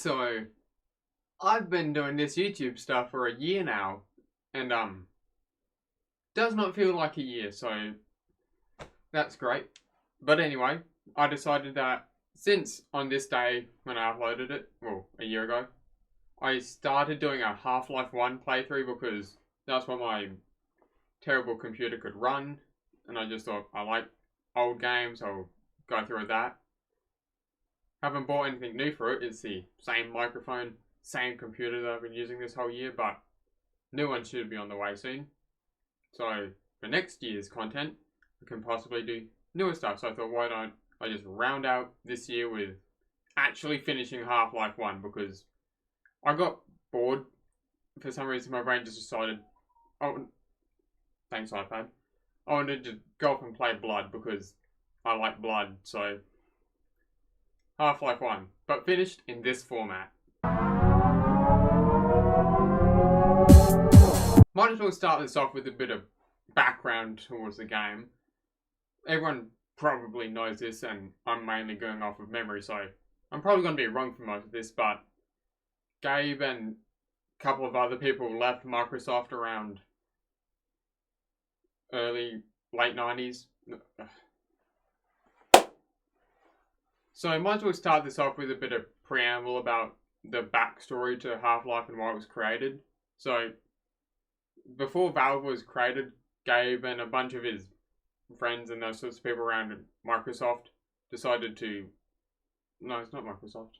Alright, so I've been doing this YouTube stuff for a year now, and does not feel like a year, so that's great. But anyway, I decided that since on this day when I uploaded it, well, a year ago, I started doing a Half-Life 1 playthrough because that's what my terrible computer could run, and I just thought I like old games, I'll go through that. Haven't bought anything new for it, it's the same microphone, same computer that I've been using this whole year, but new one should be on the way soon. So for next year's content, we can possibly do newer stuff. So I thought, why don't I just round out this year with actually finishing Half-Life 1, because I got bored. For some reason, my brain just decided, oh, thanks iPad, I wanted to go off and play Blood because I like Blood, so Half-Life 1, but finished in this format. Might as well start this off with a bit of background towards the game. Everyone probably knows this, and I'm mainly going off of memory, so I'm probably going to be wrong for most of this, but Gabe and a couple of other people left Microsoft around late 90s. So I might as well start this off with a bit of preamble about the backstory to Half-Life and why it was created. So before Valve was created, Gabe and a bunch of his friends and those sorts of people around Microsoft decided to... No, it's not Microsoft.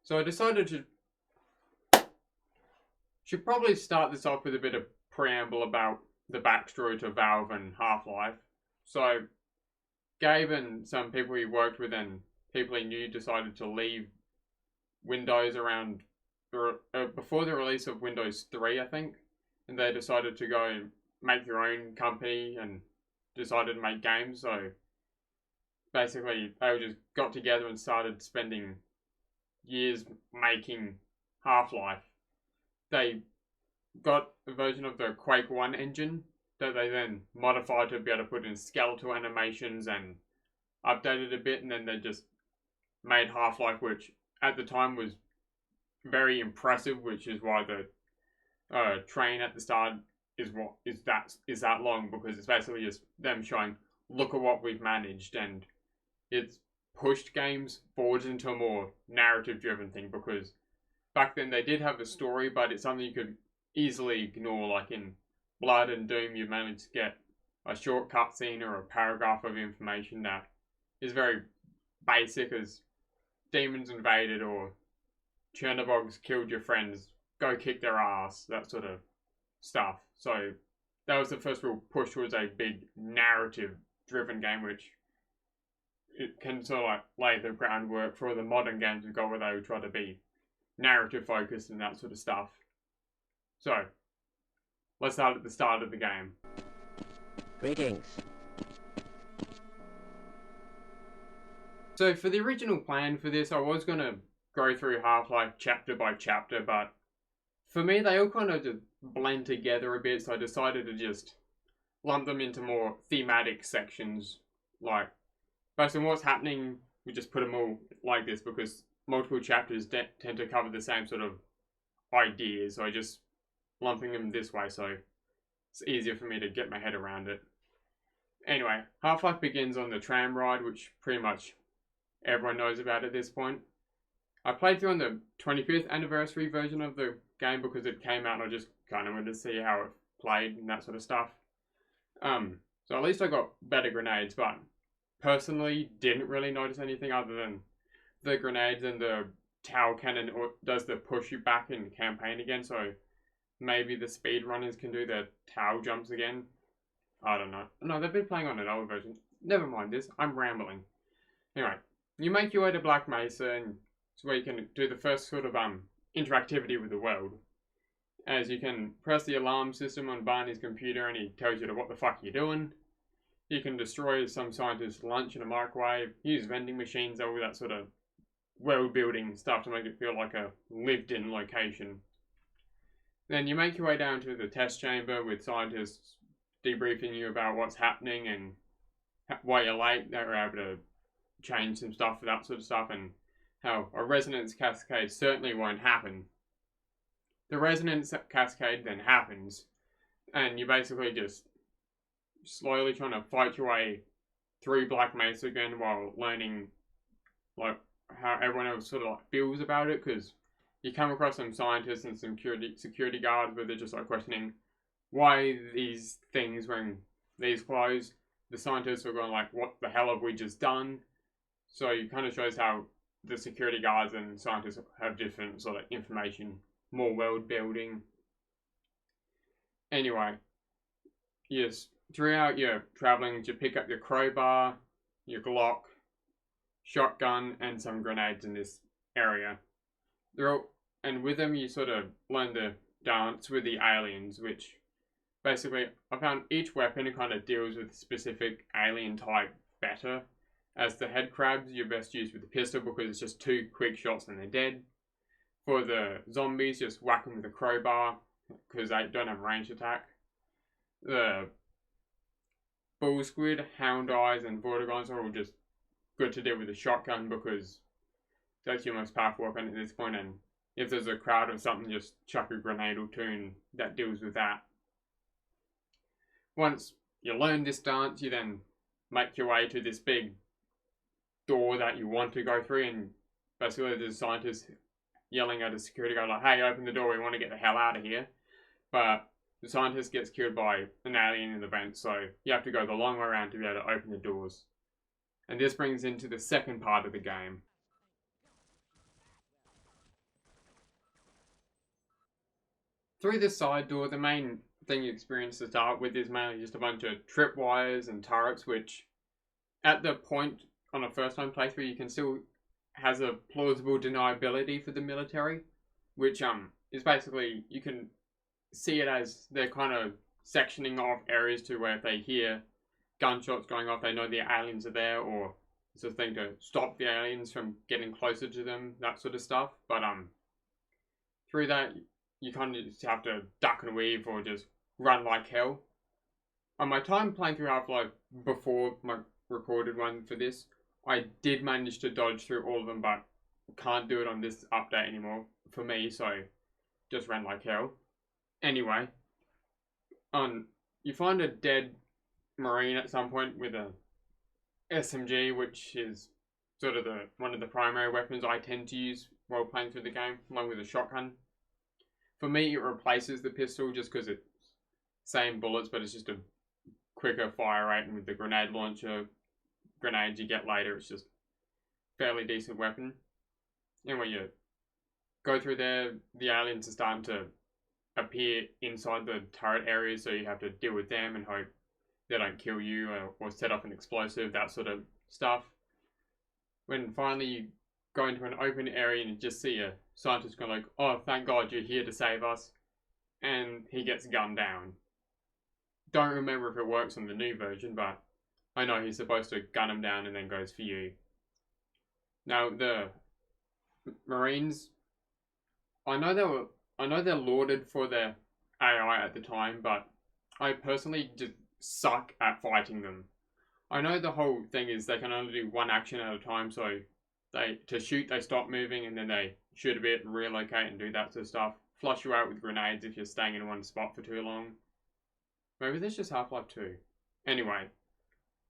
So I decided to... Should probably start this off with a bit of preamble about the backstory to Valve and Half-Life. So Gabe and some people he worked with and people he knew decided to leave Windows around before the release of Windows 3, I think, and they decided to go and make their own company and decided to make games. So basically they just got together and started spending years making Half-Life. They got a version of the Quake 1 engine that they then modified to be able to put in skeletal animations and updated a bit, and then they just made Half-Life, which at the time was very impressive, which is why the train at the start is that long, because it's basically just them showing, look at what we've managed, and it's pushed games forward into a more narrative driven thing, because back then they did have a story, but it's something you could easily ignore. Like in Blood and Doom, you managed to get a short cutscene or a paragraph of information that is very basic, as demons invaded or Chernobyls killed your friends, go kick their ass, that sort of stuff. So that was the first real push towards a big narrative driven game, which it can sort of like lay the groundwork for the modern games we've got, where they try to be narrative focused and that sort of stuff. So let's start at the start of the game. Greetings. So for the original plan for this, I was going to go through Half-Life chapter by chapter, but for me they all kind of just blend together a bit, so I decided to just lump them into more thematic sections. Like, based on what's happening, we just put them all like this, because multiple chapters tend to cover the same sort of ideas, so I just lumping them this way, so it's easier for me to get my head around it. Anyway, Half-Life begins on the tram ride, which pretty much everyone knows about at this point. I played through on the 25th anniversary version of the game because it came out and I just kind of wanted to see how it played and that sort of stuff. So at least I got better grenades, but personally didn't really notice anything other than the grenades, and the tower cannon does the push you back in campaign again, so maybe the speedrunners can do the tower jumps again. I don't know. No, they've been playing on an old version. Never mind this, I'm rambling. Anyway, you make your way to Black Mesa, and it's where you can do the first sort of interactivity with the world. As you can press the alarm system on Barney's computer and he tells you to what the fuck you're doing. You can destroy some scientist's lunch in a microwave, use vending machines, all that sort of world building stuff to make it feel like a lived in location. Then you make your way down to the test chamber with scientists debriefing you about what's happening and why you're late. They were able to change some stuff for that sort of stuff, and how a resonance cascade certainly won't happen. The resonance cascade then happens, and you're basically just slowly trying to fight your way through Black Mesa again while learning like how everyone else sort of like feels about it, because you come across some scientists and some security guards where they're just like questioning why these things wearing these clothes. The scientists are going like, what the hell have we just done? So it kind of shows how the security guards and scientists have different sort of information, more world building. Anyway, yes, throughout your traveling, you pick up your crowbar, your Glock, shotgun, and some grenades in this area. And with them, you sort of learn the dance with the aliens, which basically, I found each weapon kind of deals with a specific alien type better. As the head crabs, you're best used with the pistol because it's just 2 quick shots and they're dead. For the zombies, just whack them with a crowbar because they don't have ranged attack. The bull squid, hound eyes, and vortigons are all just good to deal with a shotgun because that's your most powerful weapon at this point, and if there's a crowd or something, just chuck a grenade or 2 and that deals with that. Once you learn this dance, you then make your way to this big door that you want to go through, and basically there's scientists yelling at a security guard like, hey, open the door, we want to get the hell out of here. But the scientist gets killed by an alien in the vent, so you have to go the long way around to be able to open the doors. And this brings into the second part of the game. Through this side door, the main thing you experience to start with is mainly just a bunch of tripwires and turrets, which at the point on a first time playthrough you can still has a plausible deniability for the military, which is basically, you can see it as they're kind of sectioning off areas to where if they hear gunshots going off, they know the aliens are there, or it's a thing to stop the aliens from getting closer to them, that sort of stuff. But through that, you kind of just have to duck and weave or just run like hell. On my time playing through Half-Life before my recorded one for this, I did manage to dodge through all of them, but can't do it on this update anymore for me, so just ran like hell. Anyway, you find a dead Marine at some point with a SMG, which is sort of one of the primary weapons I tend to use while playing through the game, along with a shotgun. For me, it replaces the pistol just because it's same bullets, but it's just a quicker fire rate, and with the grenade launcher, grenades you get later, it's just fairly decent weapon. And when you go through there, the aliens are starting to appear inside the turret areas, so you have to deal with them and hope they don't kill you or set off an explosive, that sort of stuff. When finally you go into an open area and you just see a scientist going like, oh, thank God you're here to save us, and he gets gunned down. Don't remember if it works on the new version, but I know he's supposed to gun him down and then goes for you. Now, the Marines, I know they're lauded for their AI at the time, but I personally just suck at fighting them. I know the whole thing is they can only do one action at a time, so to shoot they stop moving and then they shoot a bit, relocate and do that sort of stuff. Flush you out with grenades if you're staying in one spot for too long. Maybe that's just Half-Life 2. Anyway,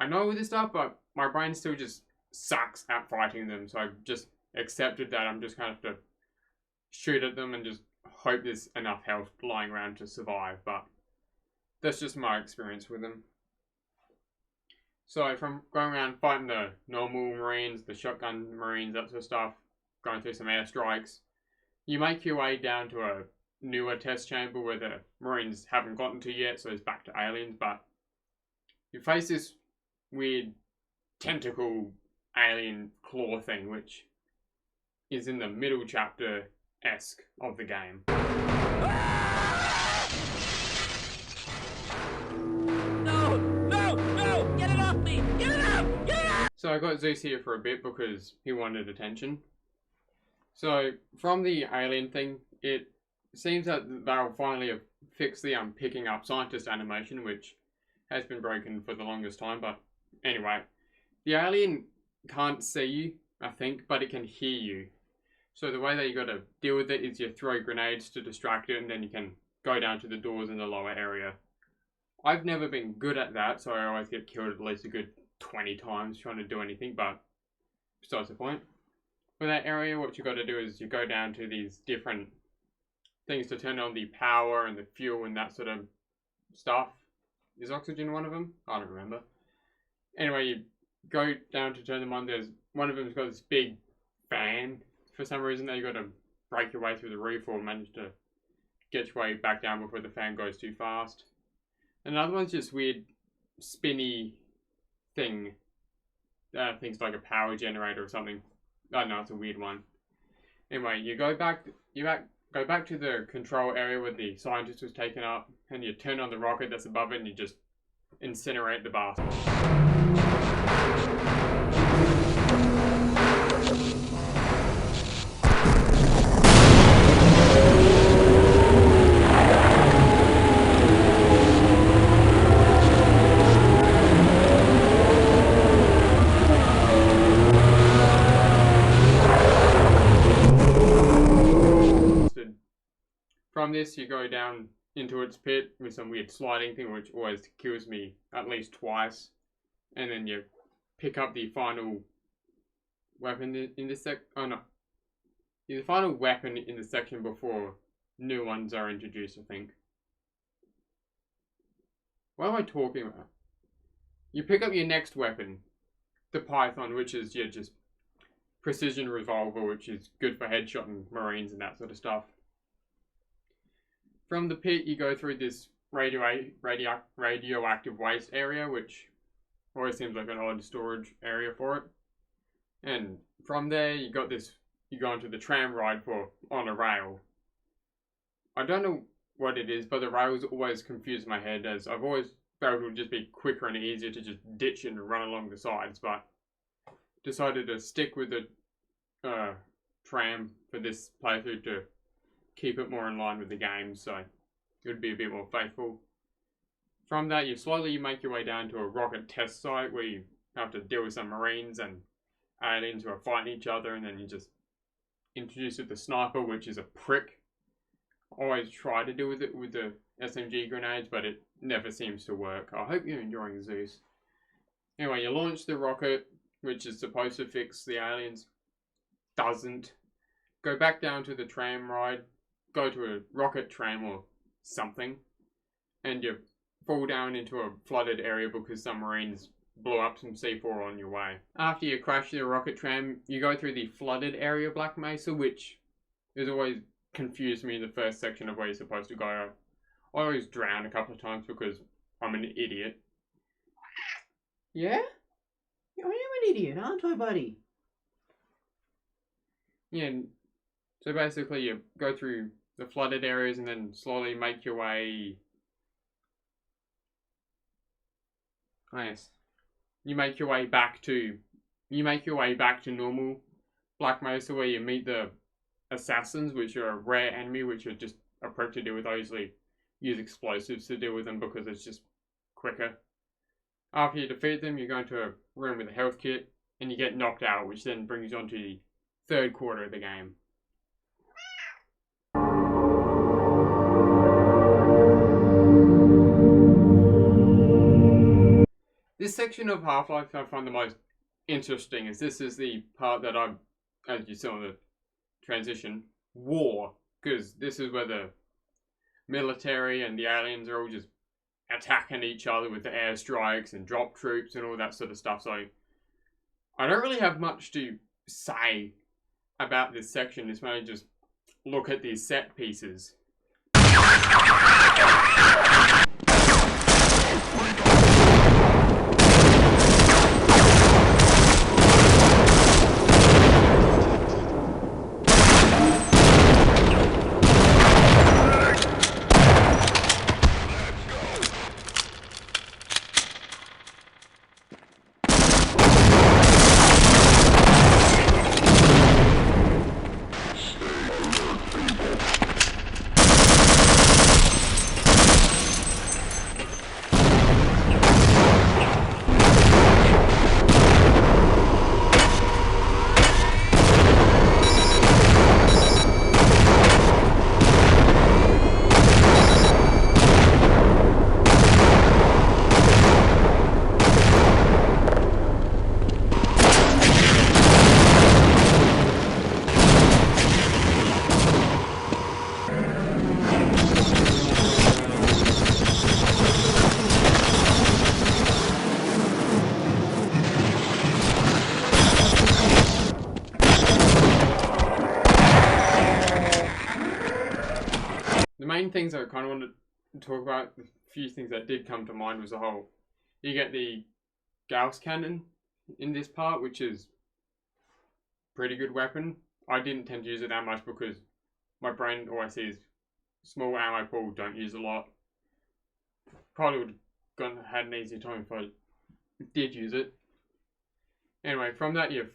I know all this stuff, but my brain still just sucks at fighting them, so I've just accepted that I'm just going to have to shoot at them and just hope there's enough health lying around to survive, but that's just my experience with them. So from going around fighting the normal Marines, the shotgun Marines, that sort of stuff, going through some airstrikes, you make your way down to a newer test chamber where the Marines haven't gotten to yet, so it's back to aliens, but you face this weird tentacle alien claw thing, which is in the middle chapter-esque of the game. No! Get it off me! Get it out! Get it out! So I got Zeus here for a bit because he wanted attention. So from the alien thing, it seems that they'll finally have fixed the picking up scientist animation, which has been broken for the longest time. But anyway, the alien can't see you, I think, but it can hear you. So the way that you got to deal with it is you throw grenades to distract it, and then you can go down to the doors in the lower area. I've never been good at that, so I always get killed at least a good 20 times trying to do anything, but besides the point. For that area, what you got to do is you go down to these different things to turn on the power and the fuel and that sort of stuff. Is oxygen one of them? I don't remember. Anyway, you go down to turn them on. There's one of them's got this big fan. For some reason, you got to break your way through the roof or manage to get your way back down before the fan goes too fast. Another one's just weird, spinny thing. Things like a power generator or something. I don't know, it's a weird one. Anyway, you go back to the control area where the scientist was taken up, and you turn on the rocket that's above it, and you just incinerate the bastard. From this, you go down into its pit with some weird sliding thing, which always kills me at least twice. And then you pick up the final weapon in this the final weapon in the section before new ones are introduced, I think. What am I talking about? You pick up your next weapon, the Python, which is just precision revolver, which is good for headshotting Marines and that sort of stuff. From the pit, you go through this radioactive waste area, which always seems like an odd storage area for it. And from there, you go onto the tram ride on a rail. I don't know what it is, but the rails always confuse my head, as I've always felt it would just be quicker and easier to just ditch it and run along the sides, but decided to stick with the tram for this playthrough to keep it more in line with the game, so it would be a bit more faithful. From that, you slowly make your way down to a rocket test site where you have to deal with some Marines and aliens who are fighting each other, and then you just introduce with the sniper, which is a prick. I always try to deal with it with the SMG grenades, but it never seems to work. I hope you're enjoying Zeus. Anyway, you launch the rocket, which is supposed to fix the aliens. Doesn't. Go back down to the tram ride. Go to a rocket tram or something, and you fall down into a flooded area because some Marines blew up some C4 on your way. After you crash the rocket tram, you go through the flooded area of Black Mesa, which has always confused me in the first section of where you're supposed to go. I always drown a couple of times because I'm an idiot. Yeah? I am an idiot, aren't I, buddy? Yeah, so basically you go through the flooded areas and then slowly make your way... Nice. You make your way back to normal Black Mesa, where you meet the assassins, which are a rare enemy, which are just a prick to deal with. I usually use explosives to deal with them because it's just quicker. After you defeat them, you go into a room with a health kit, and you get knocked out, which then brings you on to the third quarter of the game. This section of Half-Life I find the most interesting, as this is the part that as you saw in the transition, war, because this is where the military and the aliens are all just attacking each other with the airstrikes and drop troops and all that sort of stuff, so I don't really have much to say about this section. It's mainly just look at these set pieces. things I kind of wanted to talk about, the few things that did come to mind was the whole, you get the Gauss cannon in this part, which is pretty good weapon. I didn't tend to use it that much because my brain always sees small ammo pool, don't use a lot. Probably would have had an easier time if I did use it. Anyway, from that you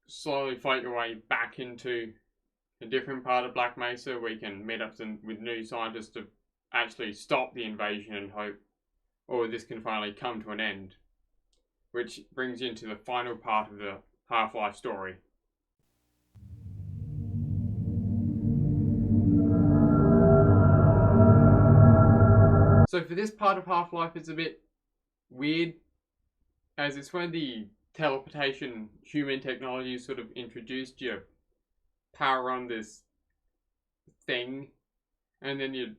slowly fight your way back into a different part of Black Mesa where you can meet up with new scientists to actually stop the invasion and hope, or this can finally come to an end. Which brings you into the final part of the Half-Life story. So for this part of Half-Life, it's a bit weird, as it's when the teleportation human technology is sort of introduced. You power on this thing, and then you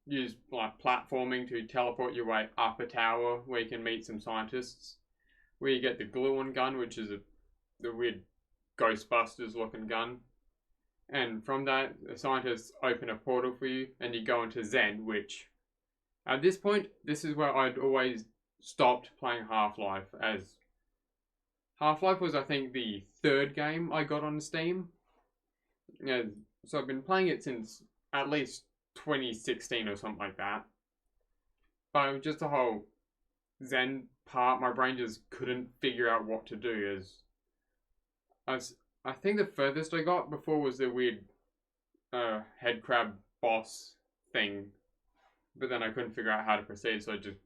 use like platforming to teleport your way up a tower where you can meet some scientists. Where you get the glue-on gun, which is the weird Ghostbusters looking gun. And from that, the scientists open a portal for you, and you go into Xen, which at this point, this is where I'd always stopped playing Half-Life, as Half-Life was, I think, the third game I got on Steam. So I've been playing it since at least 2016 or something like that. But just the whole Xen part, my brain just couldn't figure out what to do, as I think the furthest I got before was the weird head crab boss thing. But then I couldn't figure out how to proceed, so I just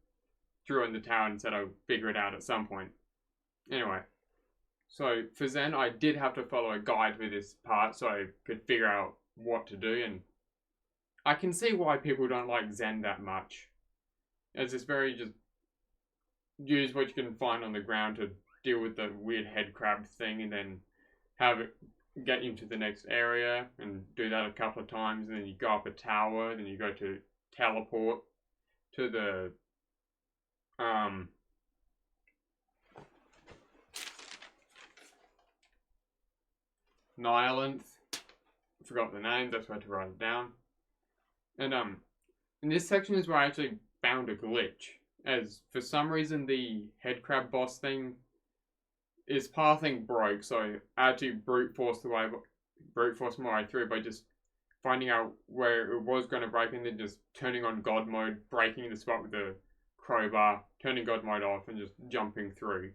threw in the tower and said I'd figure it out at some point. Anyway, so for Xen, I did have to follow a guide for this part so I could figure out what to do, and I can see why people don't like Xen that much. As it's very just use what you can find on the ground to deal with the weird head crab thing, and then have it get you to the next area and do that a couple of times, and then you go up a tower, then you go to teleport to the Nihilith. I forgot the name, that's why I had to write it down. And in this section is where I actually found a glitch, as for some reason the head crab boss thing, its pathing broke, so I had to brute force my way through by just finding out where it was going to break and then just turning on God mode, breaking the spot with the crowbar, turning God mode off and just jumping through.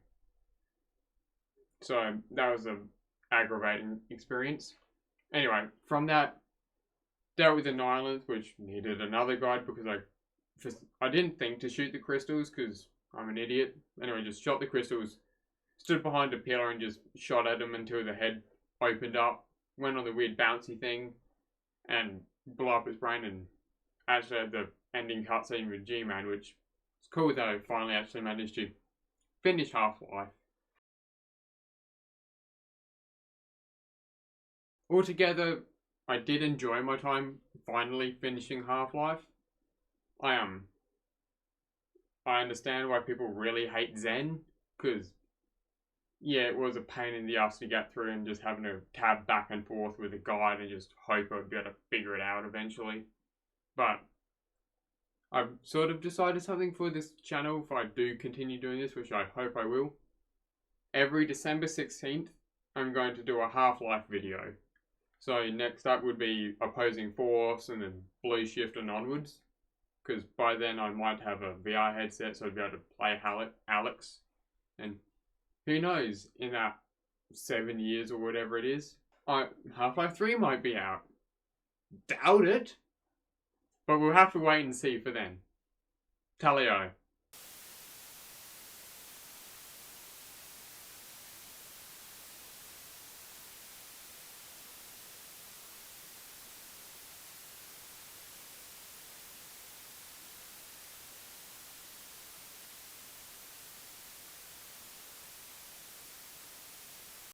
So that was an aggravating experience. Anyway, from that, dealt with the Nihilith, which needed another guide because I didn't think to shoot the crystals because I'm an idiot. Anyway, just shot the crystals, stood behind a pillar and just shot at him until the head opened up, went on the weird bouncy thing, and blew up his brain, and actually had the ending cutscene with G-Man, which is cool that I finally actually managed to finish Half-Life. Altogether, I did enjoy my time finally finishing Half-Life. I understand why people really hate Xen, because yeah, it was a pain in the ass to get through and just having to tab back and forth with a guide and just hope I'd be able to figure it out eventually. But I've sort of decided something for this channel if I do continue doing this, which I hope I will. Every December 16th, I'm going to do a Half-Life video. So next up would be Opposing Force and then Blue Shift and onwards. Because by then I might have a VR headset so I'd be able to play Alex. And who knows, in that 7 years or whatever it is, Half-Life 3 might be out. Doubt it. But we'll have to wait and see for then. Tally-o.